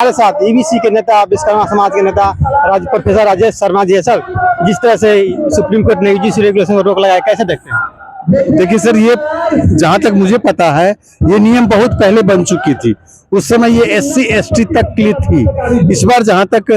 हमारे साथ ईबीसी के नेता, विश्वकर्मा समाज के नेता प्रोफेसर राजेश शर्मा जी है। सर, जिस तरह से सुप्रीम कोर्ट ने यूजीसी रेगुलेशन पर रोक लगाया, कैसे देखते हैं? देखिए सर, ये जहां तक मुझे पता है ये नियम बहुत पहले बन चुकी थी। उस समय ये SC ST तक के लिए थी। इस बार जहां तक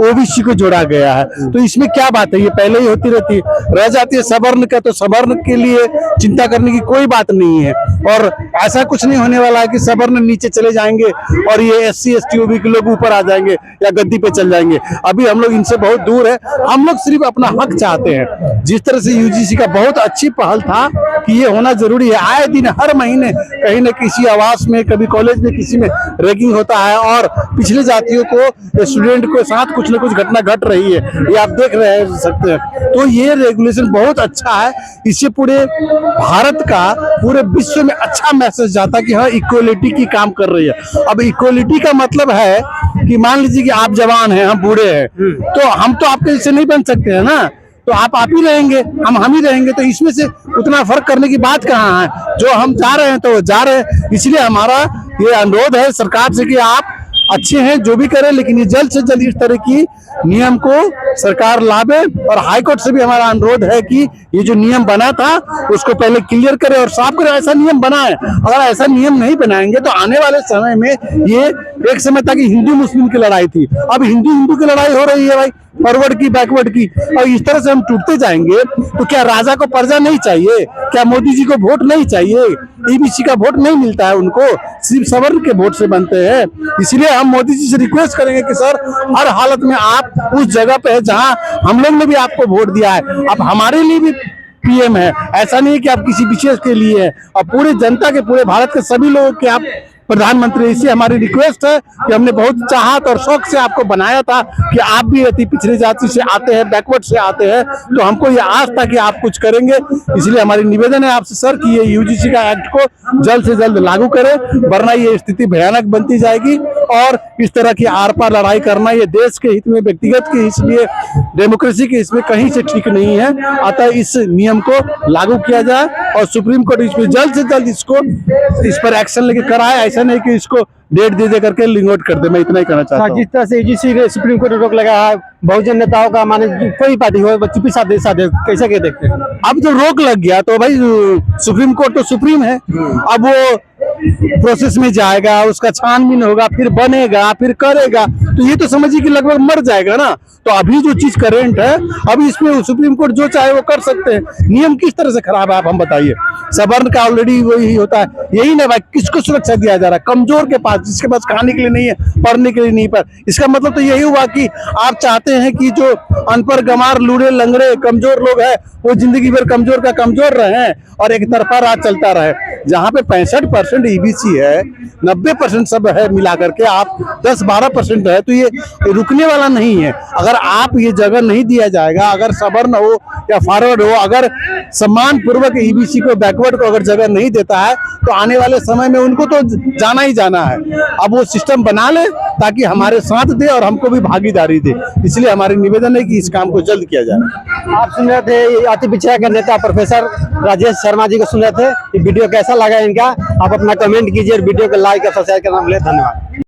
OBC को जोड़ा गया है, तो इसमें क्या बात है, ये पहले ही होती रहती है। रह जाती है सवर्ण का, तो सवर्ण के लिए चिंता करने की कोई बात नहीं है। और ऐसा कुछ नहीं होने वाला है कि सवर्ण नीचे चले जाएंगे और ये SC ST OBC के लोग ऊपर आ जाएंगे या गद्दी पे चल जाएंगे। अभी हम लोग इनसे बहुत दूर है। हम लोग सिर्फ अपना हक चाहते हैं। जिस तरह से UGC का बहुत अच्छी पहल था कि ये होना जरूरी है। आए दिन हर महीने कहीं न किसी आवास में, कभी कॉलेज में, किसी में रैगिंग होता है और पिछले जातियों को, स्टूडेंट को साथ कुछ न कुछ घटना घट रही है, ये आप देख रहे सकते हैं। तो ये रेगुलेशन बहुत अच्छा है। इससे पूरे भारत का, पूरे विश्व में अच्छा मैसेज जाता है कि हाँ, इक्वलिटी की काम कर रही है। अब इक्वलिटी का मतलब है कि मान लीजिए कि आप जवान हैं, हम बूढ़े हैं, तो हम तो आपके जैसे नहीं बन सकते हैं ना, तो आप ही रहेंगे, हम ही रहेंगे। तो इसमें से उतना फर्क करने की बात कहाँ है? जो हम जा रहे हैं तो वो जा रहे हैं। इसलिए हमारा ये अनुरोध है सरकार से कि आप अच्छे हैं जो भी करें, लेकिन ये जल्द से जल्द इस तरह की नियम को सरकार लावे। और हाईकोर्ट से भी हमारा अनुरोध है कि ये जो नियम बना था उसको पहले क्लियर करे और साफ करे, ऐसा नियम बनाए। अगर ऐसा नियम नहीं बनाएंगे तो आने वाले समय में ये एक समय तक हिंदू मुस्लिम की लड़ाई थी, अब हिंदू हिंदू की लड़ाई हो रही है भाई, फॉरवर्ड की बैकवर्ड की। और इस तरह से हम टूटते जाएंगे तो क्या राजा को प्रजा नहीं चाहिए? क्या मोदी जी को वोट नहीं चाहिए? EBC का वोट नहीं मिलता है उनको, सिर्फ सवर्ण के वोट से बनते हैं। इसलिए हम मोदी जी से रिक्वेस्ट करेंगे कि सर, हर हालत में आप उस जगह पे है जहां हम लोग ने भी आपको वोट दिया है, आप हमारे लिए भी PM है। ऐसा नहीं है कि आप किसी विशेष के लिए है, और पूरे जनता के, पूरे भारत के सभी लोगों के आप प्रधानमंत्री। इसी हमारी रिक्वेस्ट है कि हमने बहुत चाहत और शौक से आपको बनाया था कि आप भी अति पिछड़ी जाति से आते हैं, बैकवर्ड से आते हैं, तो हमको ये आस था कि आप कुछ करेंगे। इसलिए हमारी निवेदन है आपसे सर कि ये UGC का एक्ट को जल्द से जल्द लागू करें, वरना ये स्थिति भयानक बनती जाएगी। और इस तरह की आर पार लड़ाई करना ये देश के हित में, व्यक्तिगत के, इसलिए डेमोक्रेसी के इसमें कहीं से ठीक नहीं है। अतः इस नियम को लागू किया जाए और सुप्रीम कोर्ट इस पर जल्द से जल्द इस पर एक्शन लेके कराए। ऐसा नहीं कि इसको डेट दे करके लिंग आउट कर दे। मैं इतना ही कहना चाहता हूँ। जिस तरह से UGC ने सुप्रीम कोर्ट रोक लगाया है, बहुजन नेताओं का माने कोई पार्टी हो चुप्पी साधे कैसे के देखते हैं? अब जो रोक लग गया तो भाई सुप्रीम कोर्ट तो सुप्रीम है। अब वो प्रोसेस में जाएगा, उसका छानबीन होगा, फिर बनेगा, फिर करेगा, तो ये तो समझिए कि लगभग मर जाएगा ना। तो अभी जो चीज करेंट है, अभी इसमें सुप्रीम कोर्ट जो चाहे वो कर सकते हैं। नियम किस तरह से खराब है आप हम बताइए? सवर्ण का ऑलरेडी वही होता है, यही ना भाई, किसको सुरक्षा दिया जा रहा है? कमजोर के पास, जिसके पास खाने के लिए नहीं है, पढ़ने के लिए नहीं। पर इसका मतलब तो यही हुआ कि आप चाहते हैं कि जो अनपढ़, गंवार, लूड़े, लंगड़े, कमजोर लोग हैं वो जिंदगी भर कमजोर का कमजोर रहे और एक तरफा राज चलता रहे। जहाँ पे 65% EBC है, 90% सब है मिला करके, आप 10-12% है, तो ये रुकने वाला नहीं है। अगर आप ये जगह नहीं दिया जाएगा, अगर सवर्ण हो या फॉरवर्ड हो, अगर सम्मान पूर्वक EBC को, बैकवर्ड को अगर जगह नहीं देता है, तो आने वाले समय में उनको तो जाना ही जाना है। अब वो सिस्टम बना ले ताकि हमारे साथ दे और हमको भी भागीदारी दे। इसलिए हमारी निवेदन है कि इस काम को जल्द किया जाए। आप सुन रहे थे अति पिछड़ा के नेता प्रोफेसर राजेश शर्मा जी को सुन रहे थे। वीडियो कैसा लगा इनका, आप अपना कमेंट कीजिए, वीडियो को लाइक और सब्सक्राइब करना भूलें। धन्यवाद।